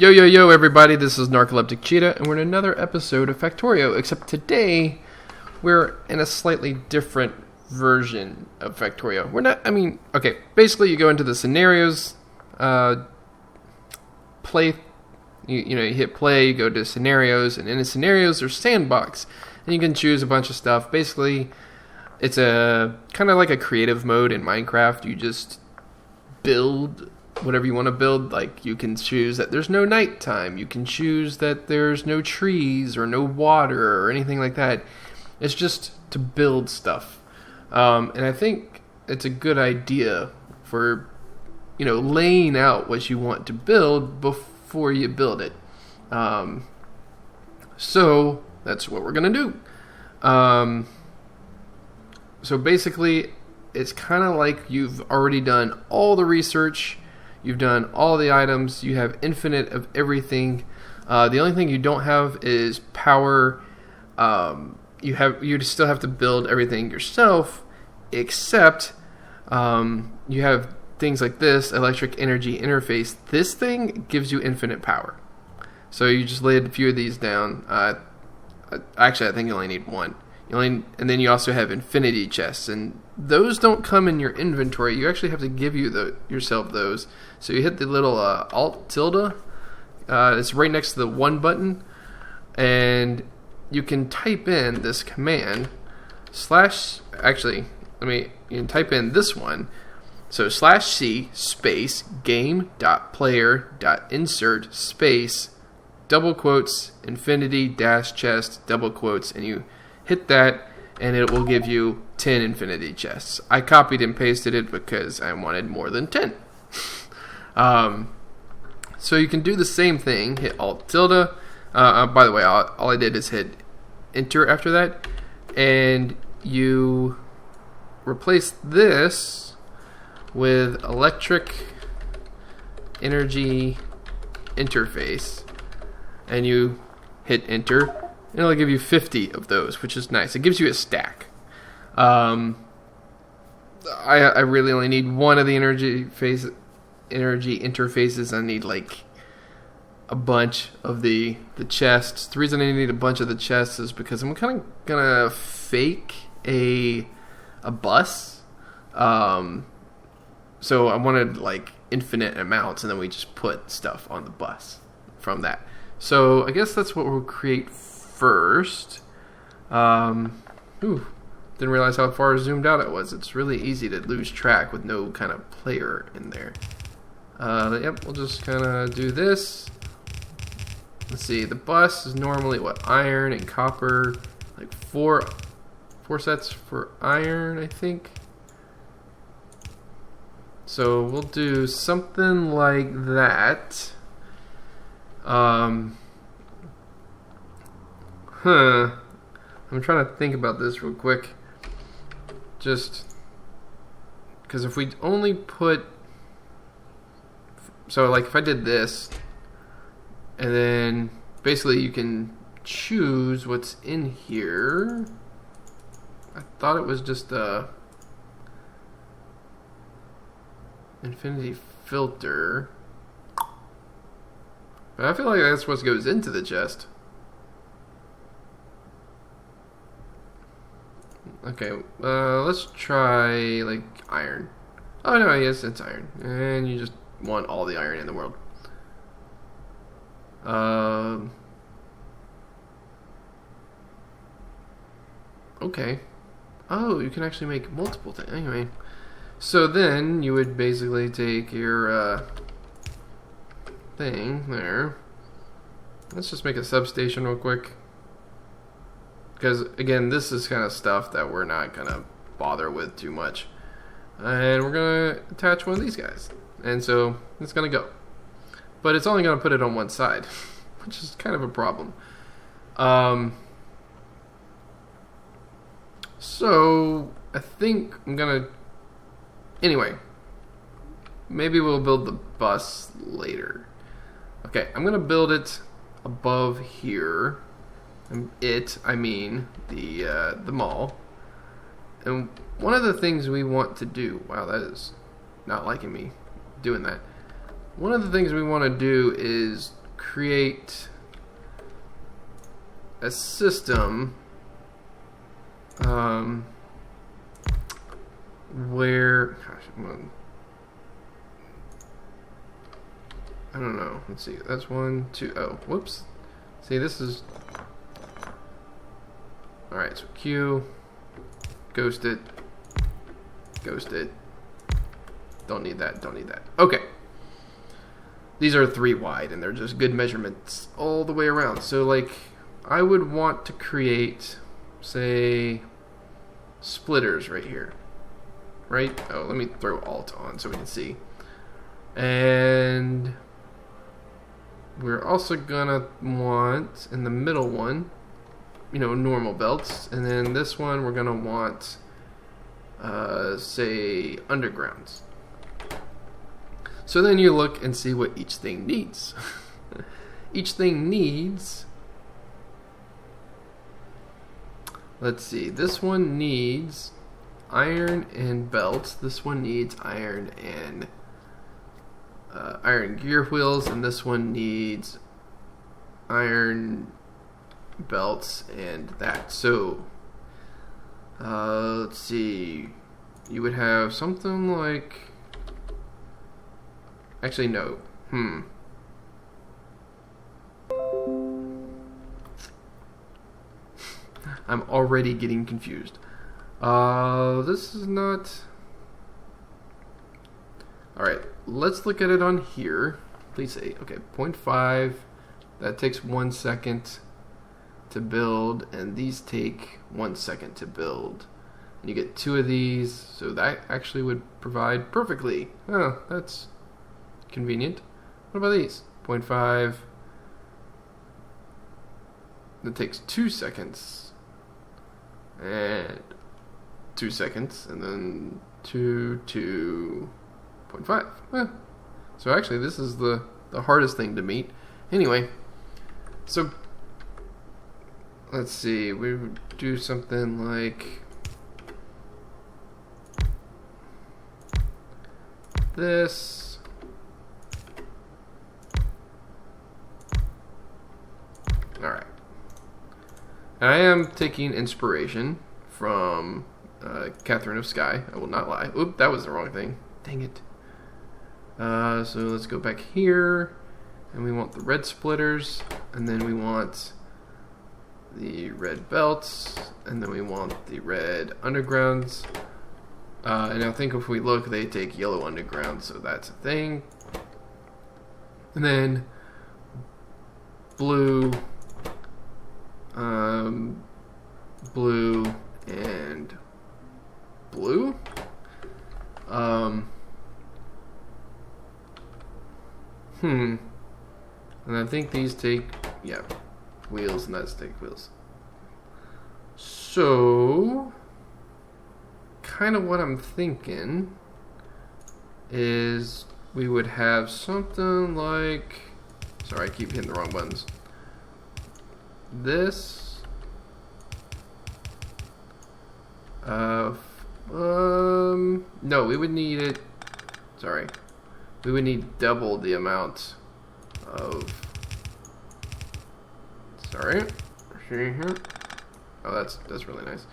Yo, yo, yo, everybody, this is Narcoleptic Cheetah, and we're in another episode of Factorio, except today, we're in a slightly different version of Factorio. Basically you go into the scenarios, play, you hit play, you go to scenarios, and in the scenarios, there's sandbox, and you can choose a bunch of stuff. Basically, it's a kind of like a creative mode in Minecraft. You just build whatever you want to build. Like, you can choose that there's no nighttime. You can choose that there's no trees or no water or anything like that. It's just to build stuff. And I think it's a good idea for, laying out what you want to build before you build it. So that's what we're going to do. So basically, it's kind of like you've already done all the research. You've done all the items. You have infinite of everything. The only thing you don't have is power. You still have to build everything yourself, except you have things like this electric energy interface. This thing gives you infinite power. So you just laid a few of these down. Actually, I think you only need one. And then you also have infinity chests, and those don't come in your inventory. You actually have to give yourself those. So you hit the little Alt tilde. It's right next to the 1 button, and you can type in this command you can type in this one. So /C space game.player.insert space double quotes infinity dash chest double quotes, and you hit that, and it will give you 10 infinity chests. I copied and pasted it because I wanted more than 10. So you can do the same thing. Hit Alt tilde. By the way, all I did is hit Enter after that, and you replace this with electric energy interface, and you hit Enter. And it'll give you 50 of those, which is nice. It gives you a stack. I really only need one of the energy interfaces. I need like a bunch of the chests. The reason I need a bunch of the chests is because I'm kind of gonna fake a bus. So I wanted like infinite amounts, and then we just put stuff on the bus from that. So I guess that's what we'll create first. Didn't realize how far zoomed out it was. It's really easy to lose track with no kind of player in there. We'll just kind of do this. Let's see, the bus is normally iron and copper, like four sets for iron, I think. So we'll do something like that. I'm trying to think about this real quick. Just because if we only put... So like if I did this, and then basically you can choose what's in here. I thought it was just a infinity filter. But I feel like that's what goes into the chest. Okay, let's try like iron. Oh no, yes, it's iron. And you just want all the iron in the world. Okay. Oh, you can actually make multiple things. Anyway, so then you would basically take your thing there. Let's just make a substation real quick. Because, again, this is kind of stuff that we're not going to bother with too much. And we're going to attach one of these guys. And so it's going to go. But it's only going to put it on one side, which is kind of a problem. So I think I'm going to... Anyway, maybe we'll build the bus later. Okay, I'm going to build it above here. I mean the mall. And one of the things we want to do... Wow, that is not liking me doing that. One of the things we want to do is create a system where, gosh, I don't know. Let's see. That's 1, 2. Oh, whoops. See, this is. All right. So Q, ghost it, ghost it. Don't need that. Don't need that. Okay. These are 3 wide, and they're just good measurements all the way around. So, like, I would want to create, say, splitters right here. Right? Oh, let me throw Alt on so we can see. And we're also gonna want, in the middle one, normal belts. And then this one, we're gonna want, say, undergrounds. So then you look and see what each thing needs. Each thing needs, let's see, this one needs iron and belts. This one needs iron and iron gear wheels, and this one needs iron belts and that. So let's see, you would have something like, actually no, I'm already getting confused. This is not. Alright, let's look at it on here. Please say, okay, 0.5. That takes 1 second to build, and these take 1 second to build. And you get 2 of these, so that actually would provide perfectly. Oh, that's convenient. What about these? 0.5. That takes 2 seconds. And 2 seconds, and then 2.5. So actually, this is the hardest thing to meet. Anyway, so let's see. We would do something like this. All right. I am taking inspiration from Catherine of Sky. I will not lie. Oop, that was the wrong thing. Dang it. So let's go back here, and we want the red splitters, and then we want the red belts, and then we want the red undergrounds. And I think if we look, they take yellow underground, so that's a thing. And then blue, blue, and blue. And I think these take, yeah, wheels, and that's take wheels. So, kind of what I'm thinking is we would have something like, sorry, I keep hitting the wrong buttons. This, no, we would need it, sorry, we would need double the amount of, sorry, see here, oh, that's really nice.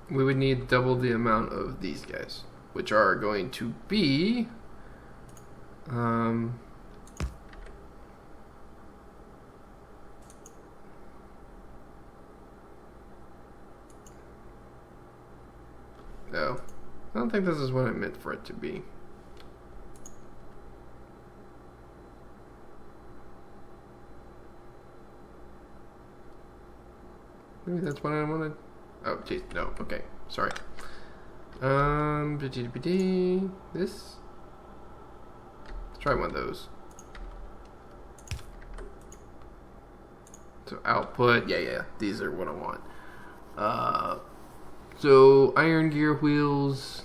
We would need double the amount of these guys, which are going to be, no, I don't think this is what I meant for it to be. Maybe that's what I wanted. Oh, geez, no, okay, sorry. This? Let's try one of those. So output, yeah, these are what I want. So iron gear wheels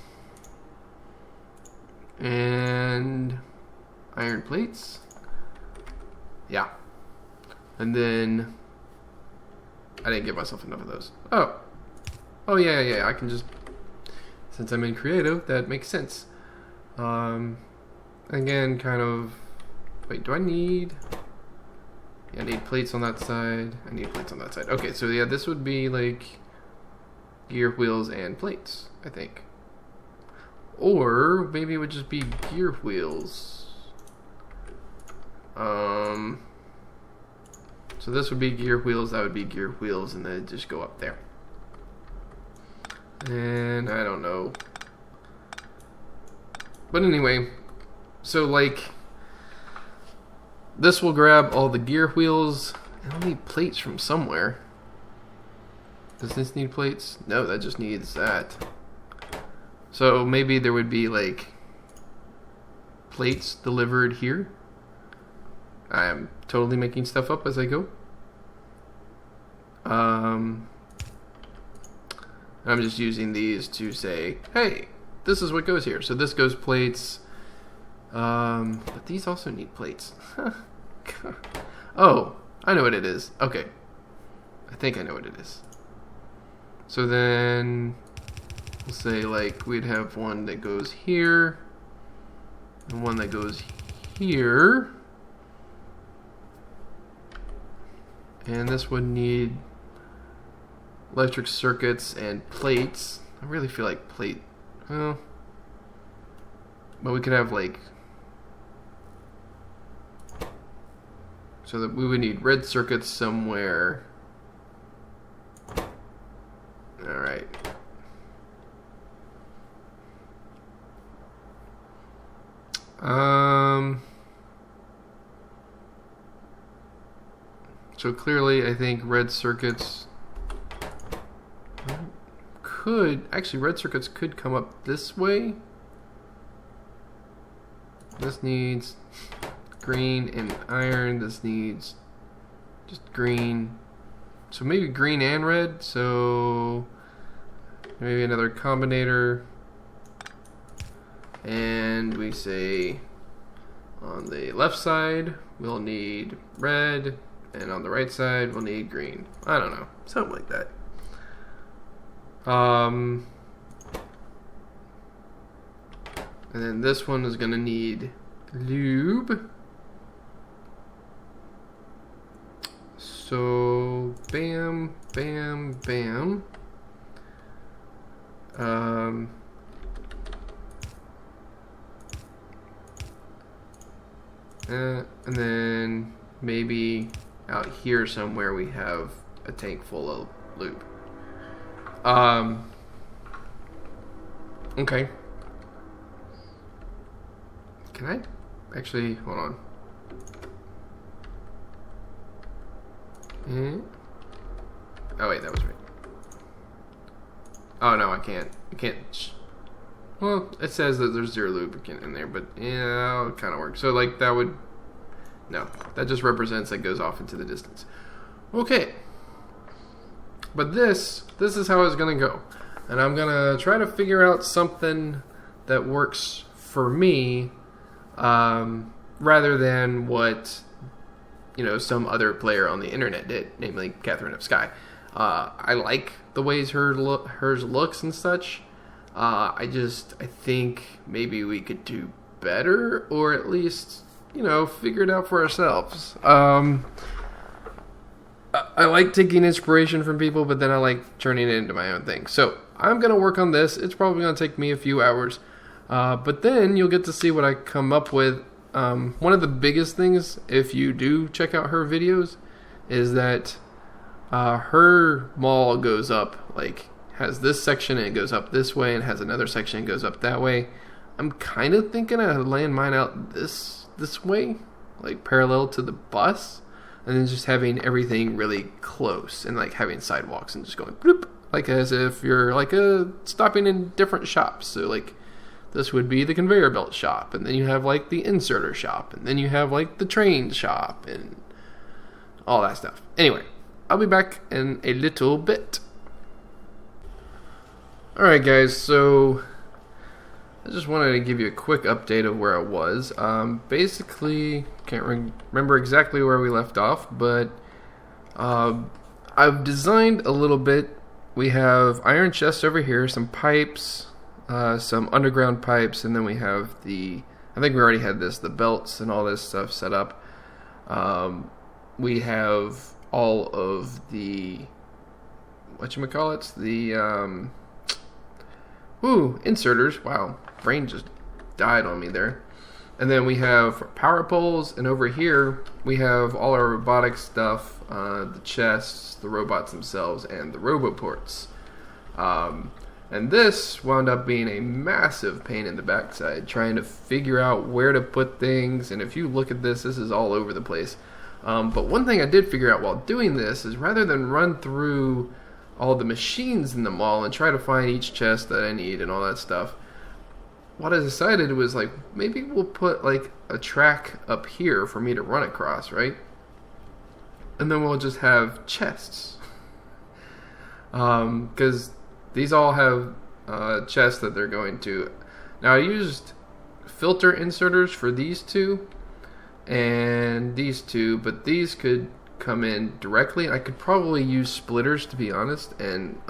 and iron plates. Yeah. And then I didn't give myself enough of those. Oh yeah, I can just since I'm in creative, that makes sense. Again, kind of... Wait, do I need... Yeah, I need plates on that side. I need plates on that side. Okay, so yeah, this would be like gear wheels and plates, I think. Or maybe it would just be gear wheels. So this would be gear wheels, that would be gear wheels, and then it'd just go up there. And I don't know. But anyway, so like this will grab all the gear wheels, and I'll need plates from somewhere. Does this need plates? No, that just needs that. So maybe there would be like plates delivered here. I am totally making stuff up as I go. I'm just using these to say, hey, this is what goes here. So this goes plates. But these also need plates. Oh, I know what it is. Okay. I think I know what it is. So then we'll say like we'd have one that goes here and one that goes here. And this would need electric circuits and plates. I really feel like plate. Well, but we could have like... So that we would need red circuits somewhere. Alright. So clearly I think red circuits could... Actually, red circuits could come up this way. This needs... green and iron. This needs just green. So maybe green and red. So maybe another combinator. And we say on the left side we'll need red, and on the right side we'll need green. I don't know, something like that. And then this one is gonna need lube. So, bam, bam, bam. And then maybe out here somewhere we have a tank full of lube. Okay. Can I actually, hold on. Oh wait, that was right. Oh no, I can't. Well, it says that there's zero lubricant in there, but yeah, it kind of works. So like that would... No, that just represents that goes off into the distance. Okay. But this is how it's going to go. And I'm going to try to figure out something that works for me, rather than what, you know, some other player on the internet did, namely Catherine of Sky. I like the ways hers looks and such. I think maybe we could do better, or at least, you know, figure it out for ourselves. I like taking inspiration from people, but then I like turning it into my own thing. So I'm going to work on this. It's probably going to take me a few hours. But then you'll get to see what I come up with. One of the biggest things, if you do check out her videos, is that her mall goes up, like, has this section and it goes up this way, and has another section and goes up that way. I'm kind of thinking of laying mine out this way, like parallel to the bus, and then just having everything really close, and like having sidewalks and just going bloop, like as if you're like stopping in different shops. So like this would be the conveyor belt shop, and then you have like the inserter shop, and then you have like the train shop and all that stuff. Anyway, I'll be back in a little bit. Alright guys, so I just wanted to give you a quick update of where I was. Basically, can't remember exactly where we left off, but I've designed a little bit. We have iron chests over here, some pipes, some underground pipes, and then we have I think we already had the belts and all this stuff set up. We have all of the, whatchamacallits, the, inserters. Wow, brain just died on me there. And then we have power poles, and over here we have all our robotic stuff, the chests, the robots themselves, and the roboports. And this wound up being a massive pain in the backside, trying to figure out where to put things. And if you look at this is all over the place. But one thing I did figure out while doing this is, rather than run through all the machines in the mall and try to find each chest that I need and all that stuff, what I decided was, like, maybe we'll put like a track up here for me to run across, right? And then we'll just have chests. Because these all have chests that they're going to. Now, I used filter inserters for these two and these two, but these could come in directly. I could probably use splitters, to be honest, and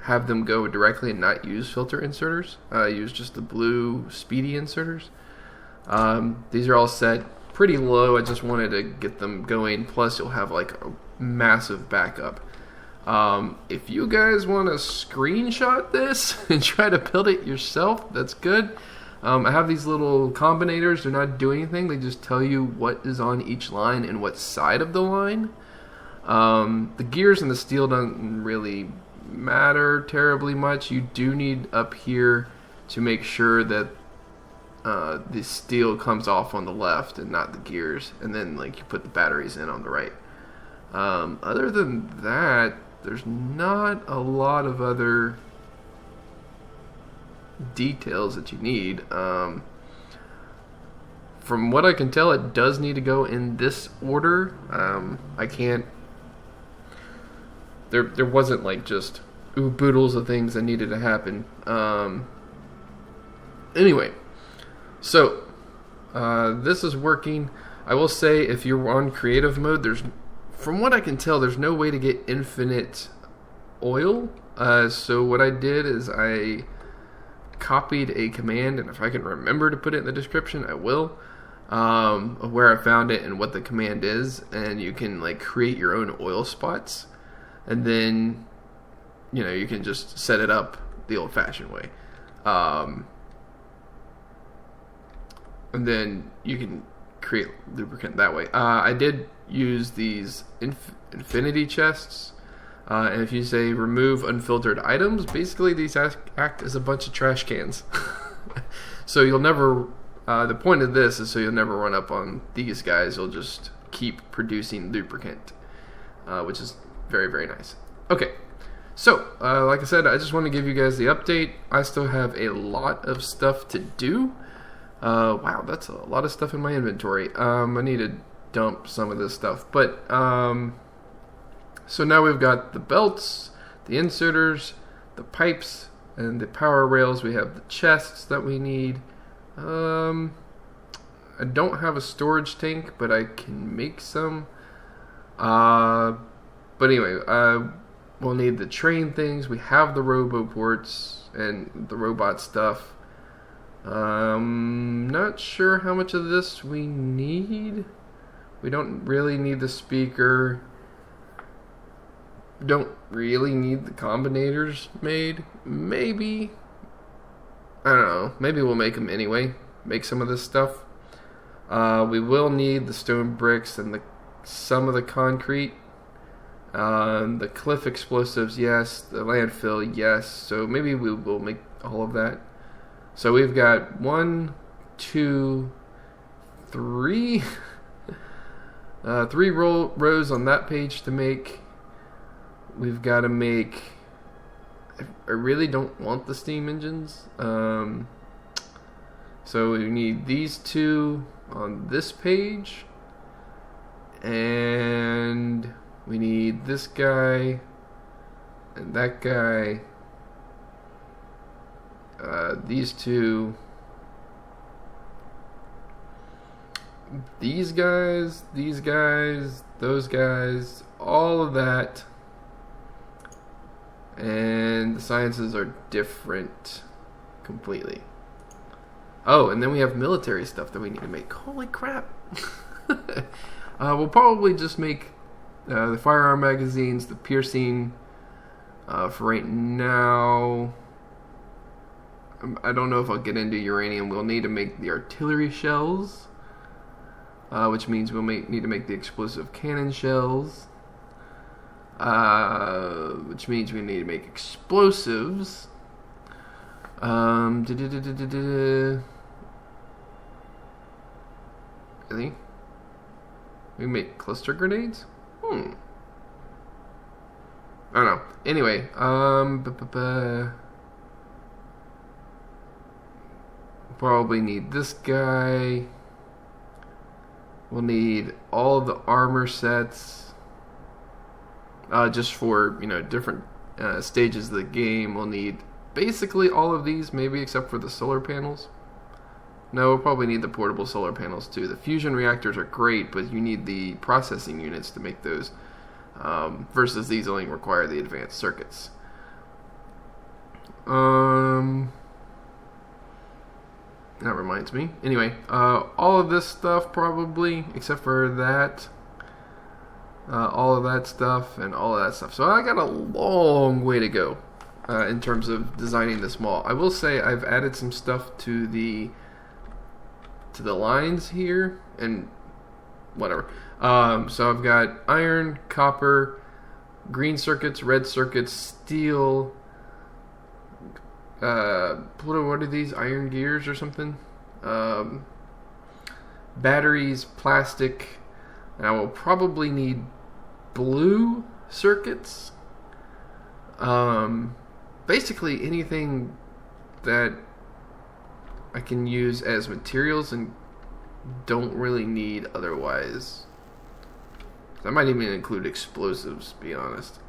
have them go directly and not use filter inserters. Use just the blue speedy inserters. These are all set pretty low. I just wanted to get them going. Plus, you'll have like a massive backup. If you guys want to screenshot this and try to build it yourself, that's good. I have these little combinators. They're not doing anything. They just tell you what is on each line and what side of the line. The gears and the steel don't really matter terribly much. You do need up here to make sure that the steel comes off on the left and not the gears, and then like you put the batteries in on the right. Other than that, there's not a lot of other details that you need. From what I can tell, it does need to go in this order. I can't. There wasn't like just boodles of things that needed to happen. Anyway, so this is working. I will say, if you're on creative mode, from what I can tell, there's no way to get infinite oil. So what I did is I copied a command, and if I can remember to put it in the description, I will, of where I found it and what the command is, and you can like create your own oil spots, and then you can just set it up the old-fashioned way, and then you can create lubricant that way. I did use these infinity chests, and if you say remove unfiltered items, basically these act as a bunch of trash cans. So you'll never, the point of this is so you'll never run up on these guys. You'll just keep producing lubricant, which is very, very nice. Okay, so like I said, I just want to give you guys the update. I still have a lot of stuff to do. Wow, that's a lot of stuff in my inventory. I need to dump some of this stuff, but so now we've got the belts, the inserters, the pipes, and the power rails. We have the chests that we need. I don't have a storage tank, but I can make some. But anyway, we'll need the train things. We have the roboports and the robot stuff. Not sure how much of this we need. We don't really need the speaker. Don't really need the combinators made. Maybe. I don't know. Maybe we'll make them anyway. Make some of this stuff. We will need the stone bricks and some of the concrete. The cliff explosives, yes. The landfill, yes. So maybe we will make all of that. So we've got 1, 2, 3. 3 rows on that page to make. We've got to make. I really don't want the steam engines. So we need these 2 on this page. And we need this guy and that guy. These 2. These guys, those guys, all of that. And the sciences are different. completely. Oh, and then we have military stuff that we need to make. Holy crap. We'll probably just make the firearm magazines, the piercing for right now. I don't know if I'll get into uranium. We'll need to make the artillery shells, which means we'll need to make the explosive cannon shells, which means we need to make explosives. Really? We can make cluster grenades? I don't know. Anyway, probably need this guy. We'll need all of the armor sets, just for, you know, different stages of the game. We'll need basically all of these, maybe except for the solar panels. No, we'll probably need the portable solar panels too. The fusion reactors are great, but you need the processing units to make those, versus these only require the advanced circuits. That reminds me. Anyway, all of this stuff probably, except for that. All of that stuff and all of that stuff. So I got a long way to go in terms of designing this mall. I will say I've added some stuff to the lines here and whatever. So I've got iron, copper, green circuits, red circuits, steel. What are these? Iron gears or something? Batteries, plastic. And I will probably need blue circuits. Basically anything that I can use as materials and don't really need otherwise. I might even include explosives, to be honest.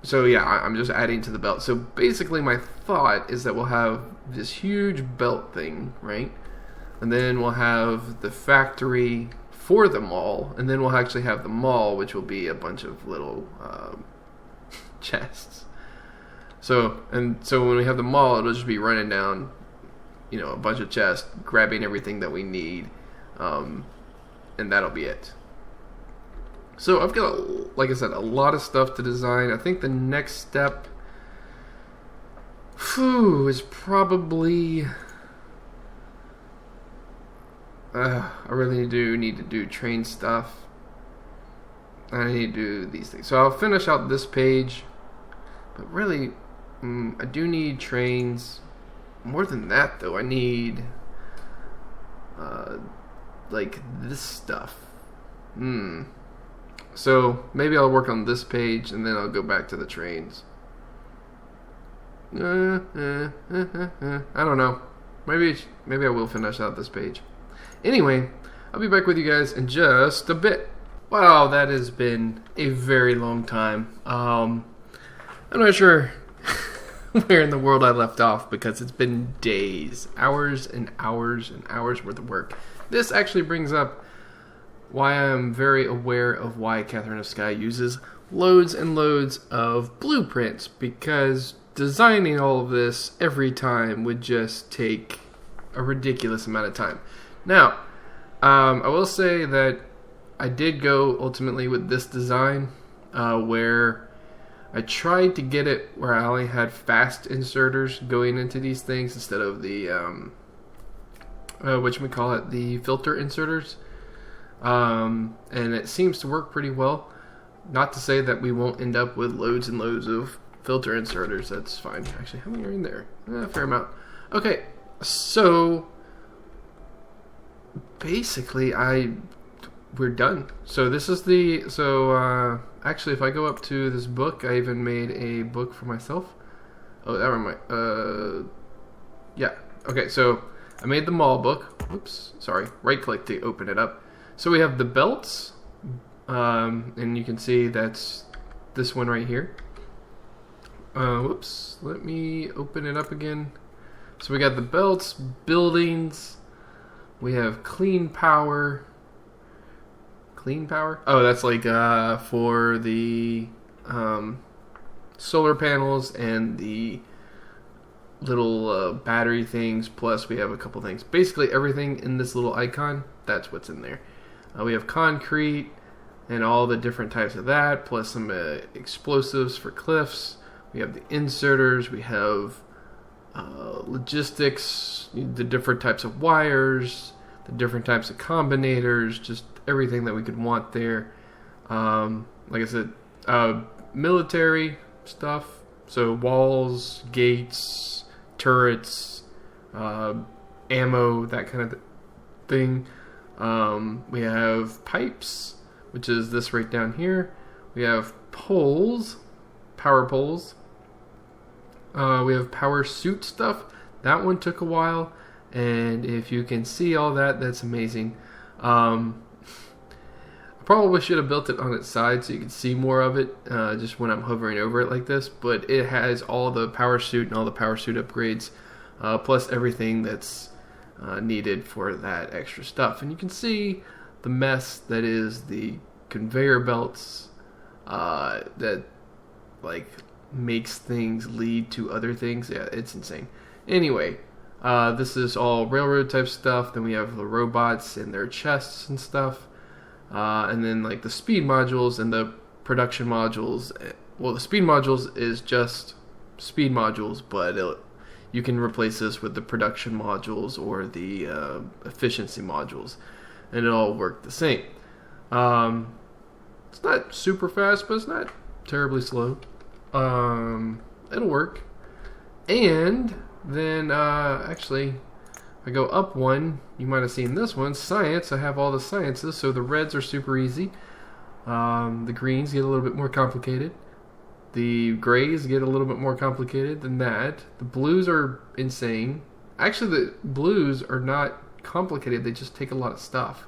So yeah, I'm just adding to the belt. So basically my thought is that we'll have this huge belt thing, right? And then we'll have the factory for the mall, and then we'll actually have the mall, which will be a bunch of little chests. So when we have the mall, it'll just be running down, you know, a bunch of chests, grabbing everything that we need, and that'll be it. So I've got, like I said, a lot of stuff to design. I think the next step is probably I really need to do train stuff. I need to do these things. So I'll finish out this page, but really I do need trains. More than that though, I need like this stuff. So maybe I'll work on this page and then I'll go back to the trains. I don't know. Maybe I will finish out this page. Anyway, I'll be back with you guys in just a bit. Wow, that has been a very long time. I'm not sure where in the world I left off because it's been days, hours and hours and hours worth of work. This actually brings up why I'm very aware of why Catherine of Sky uses loads and loads of blueprints, because designing all of this every time would just take a ridiculous amount of time. Now, I will say that I did go ultimately with this design where I tried to get it where I only had fast inserters going into these things instead of the the filter inserters. And it seems to work pretty well. Not to say that we won't end up with loads and loads of filter inserters. That's fine. Actually, how many are in there? A fair amount. Okay, so basically we're done. So this is actually if I go up to this book, I even made a book for myself. Oh, that reminds yeah. Okay, so I made the mall book. Oops, sorry. Right click to open it up. So we have the belts, and you can see that's this one right here. Whoops, let me open it up again. So we got the belts, buildings, we have clean power. Clean power? Oh, that's like for the solar panels and the little battery things, plus we have a couple things. Basically everything in this little icon, that's what's in there. We have concrete and all the different types of that, plus some explosives for cliffs. We have the inserters, we have logistics, the different types of wires, the different types of combinators, just everything that we could want there. Like I said, military stuff, so walls, gates, turrets, ammo, that kind of thing. We have pipes, which is this right down here. We have poles, power poles. We have power suit stuff. That one took a while, and if you can see all that, that's amazing. I probably should have built it on its side so you could see more of it, just when I'm hovering over it like this, but it has all the power suit and all the power suit upgrades, plus everything that's needed for that extra stuff. And you can see the mess that is the conveyor belts that like makes things lead to other things. Yeah, it's insane. Anyway, this is all railroad type stuff. Then we have the robots and their chests and stuff, and then like the speed modules and the production modules. Well, the speed modules is just speed modules, but you can replace this with the production modules or the efficiency modules, and it all work the same. It's not super fast, but it's not terribly slow. It'll work. And then actually, if I go up one, you might have seen this one, science. I have all the sciences, so the reds are super easy. The greens get a little bit more complicated. The grays get a little bit more complicated than that. The blues are insane. Actually, the blues are not complicated. They just take a lot of stuff.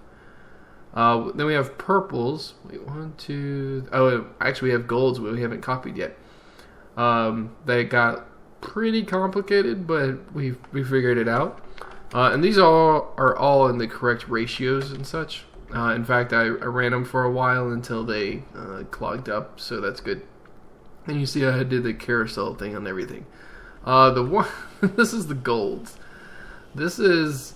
Then we have purples. Wait, one, two... Oh, actually we have golds, but we haven't copied yet. They got pretty complicated, but we figured it out. And these all are all in the correct ratios and such. In fact, I ran them for a while until they clogged up, so that's good. And you see I did the carousel thing on everything. The one this is the golds. This is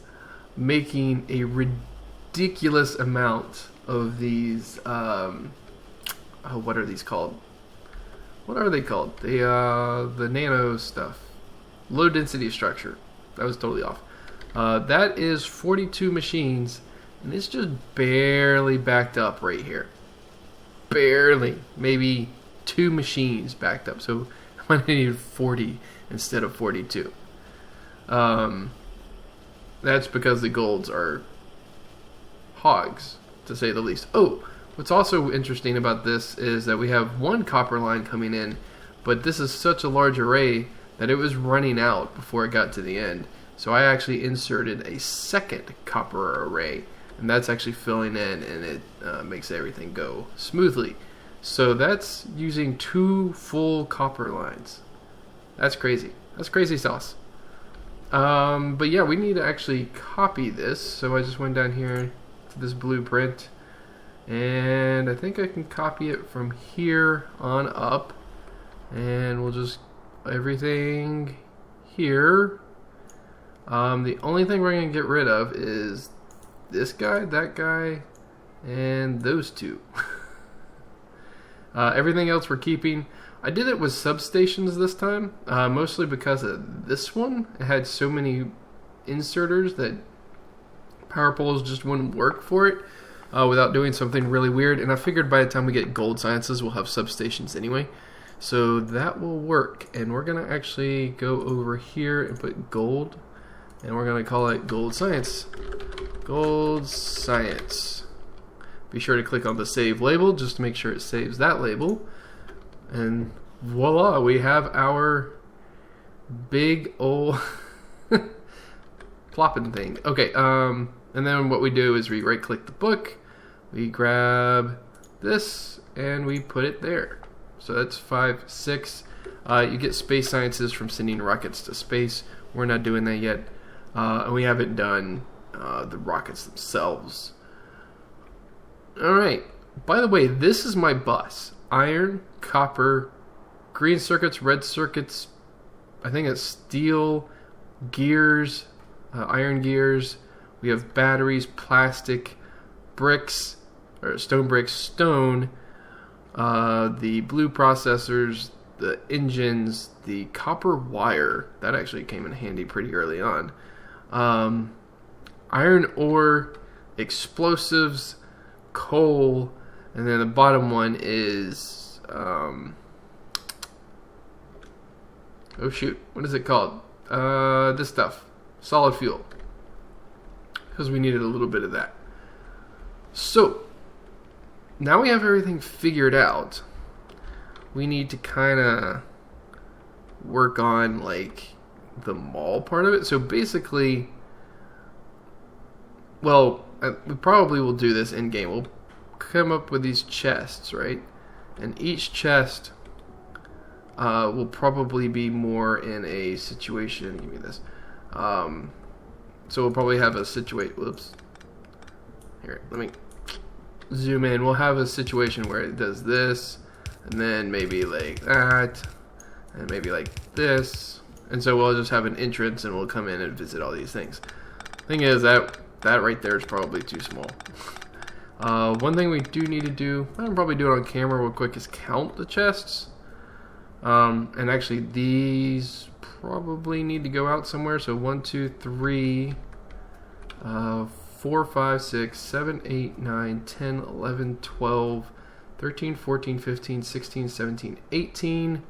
making a ridiculous amount of these. What are these called? What are they called? The nano stuff. Low density structure. That was totally off. That is 42 machines, and it's just barely backed up right here. Barely. Maybe 2 machines backed up. So I might have needed 40 instead of 42. That's because the golds are hogs, to say the least. Oh, what's also interesting about this is that we have one copper line coming in, but this is such a large array that it was running out before it got to the end. So I actually inserted a second copper array, and that's actually filling in, and it makes everything go smoothly. So that's using 2 full copper lines. That's crazy. That's crazy sauce. But yeah, we need to actually copy this. So I just went down here to this blueprint, and I think I can copy it from here on up, and we'll just everything here. The only thing we're going to get rid of is this guy, that guy, and those 2. Everything else we're keeping. I did it with substations this time, mostly because of this one. It had so many inserters that power poles just wouldn't work for it without doing something really weird. And I figured by the time we get gold sciences, we'll have substations anyway. So that will work. And we're going to actually go over here and put gold. And we're going to call it gold science. Gold science. Be sure to click on the save label just to make sure it saves that label. And voila, we have our big old plopping thing. Okay, and then what we do is we right click the book, we grab this, and we put it there. So that's 5, 6. You get space sciences from sending rockets to space. We're not doing that yet. And we haven't done the rockets themselves. Alright, by the way, this is my bus. Iron, copper, green circuits, red circuits. I think it's steel, gears, iron gears. We have batteries, plastic, bricks, or stone bricks, stone, the blue processors, the engines, the copper wire. That actually came in handy pretty early on. Iron ore, explosives, coal, and then the bottom one is oh shoot, what is it called? This stuff, solid fuel, because we needed a little bit of that. So now we have everything figured out. We need to kind of work on like the mall part of it. So basically, well, we probably will do this in game. We'll come up with these chests, right? And each chest will probably be more in a situation. Give me this. So we'll probably have a situation. Whoops. Here, let me zoom in. We'll have a situation where it does this, and then maybe like that, and maybe like this. And so we'll just have an entrance, and we'll come in and visit all these things. Thing is that right there is probably too small. One thing we do need to do, I'll probably do it on camera real quick, is count the chests. And actually these probably need to go out somewhere. So 1, 2, 3, 4, 5, 6, 7, 8, 9, 10, 11, 12, 13, 14, 15, 16, 17, 18,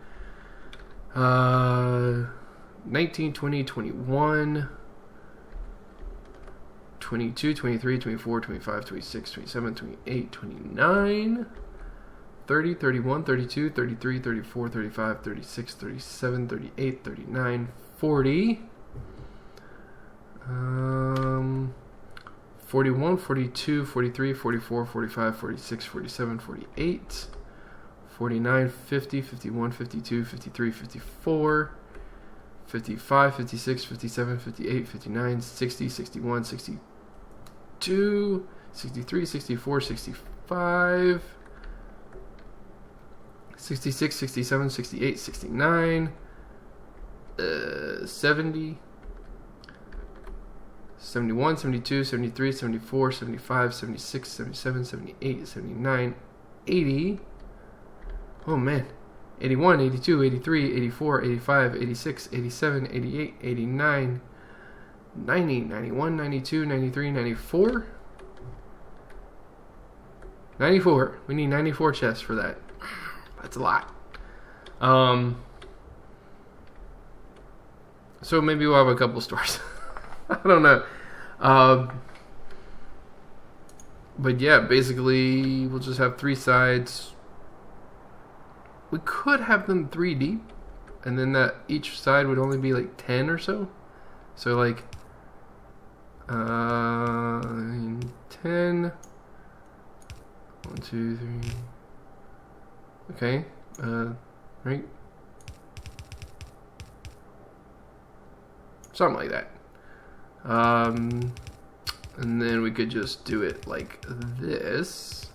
19, 20, 21, 22, 23, 24, 25, 26, 27, 28, 29, 30, 31, 32, 33, 34, 35, 36, 37, 38, 39, 40, 41, 42, 43, 44, 45, 46, 47, 48, 49, 50, 51, 52, 53, 54, 55, 56, 57, 58, 59, 60, 61, 62, 63, 64, 65, 66, 67, 68, 69, 70, 71, 72, 73, 74, 75, 76, 77, 78, 79, 80. Oh man. 81, 82, 83, 84, 85, 86, 87, 88, 89, 90, 91, 92, 93, 94. 94. We need 94 chests for that. That's a lot. So maybe we'll have a couple stores. I don't know. But yeah, basically we'll just have 3 sides. We could have them 3 deep, and then that each side would only be like 10 or so. So like 10, 1, 2, 3. Okay, right? Something like that. And then we could just do it like this.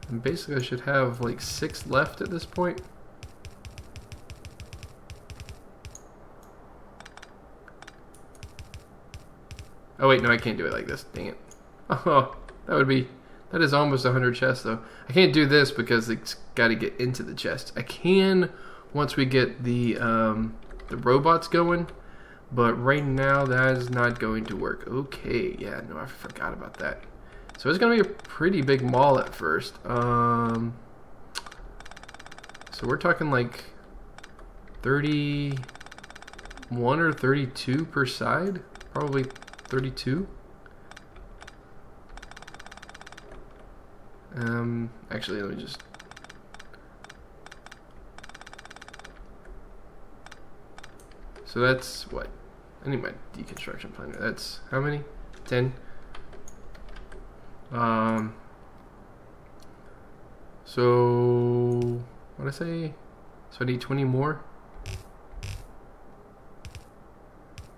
And basically I should have like 6 left at this point. Oh wait, no, I can't do it like this. Dang it. Oh, that is almost 100 chests though. I can't do this because it's got to get into the chest. I can once we get the robots going, but right now that is not going to work. Okay, yeah, no, I forgot about that. So it's going to be a pretty big mall at first. So we're talking like 31 or 32 per side. Probably 32. Actually, let me just... So that's what? I need my deconstruction planner. That's how many? 10. So what did I say? So I need 20 more.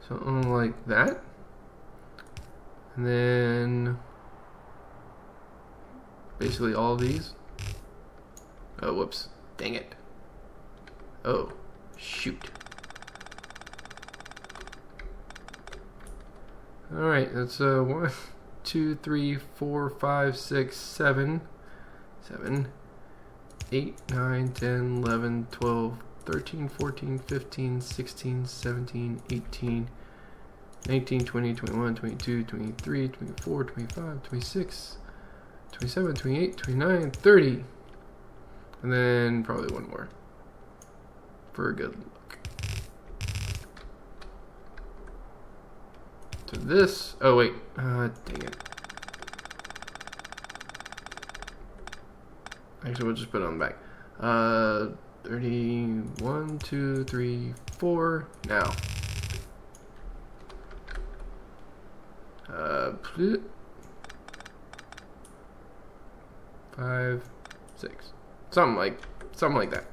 Something like that. And then basically all of these. Oh, whoops. Dang it. Oh, shoot. Alright, that's 1, 2, 3, 4, 5, 6, 7, 8, 9, 10, 11, 12, 13, 14, 15, 16, 17, 18, 19, 20, 21, 22, 23, 24, 25, 26, 27, 28, 29, 30. And then probably one more for a good look. So this, oh wait, dang it. Actually, we'll just put it on the back. 31, 2, 3, 4. Now. 5, 6. Something like that.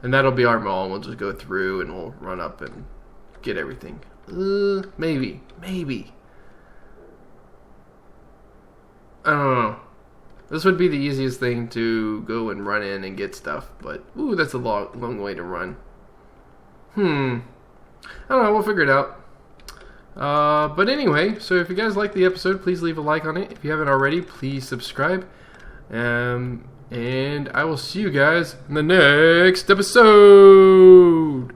And that'll be our mall, and we'll just go through and we'll run up and get everything. Maybe. I don't know. This would be the easiest thing to go and run in and get stuff, but ooh, that's a long way to run. I don't know, we'll figure it out. But anyway, so if you guys like the episode, please leave a like on it. If you haven't already, please subscribe. And I will see you guys in the next episode.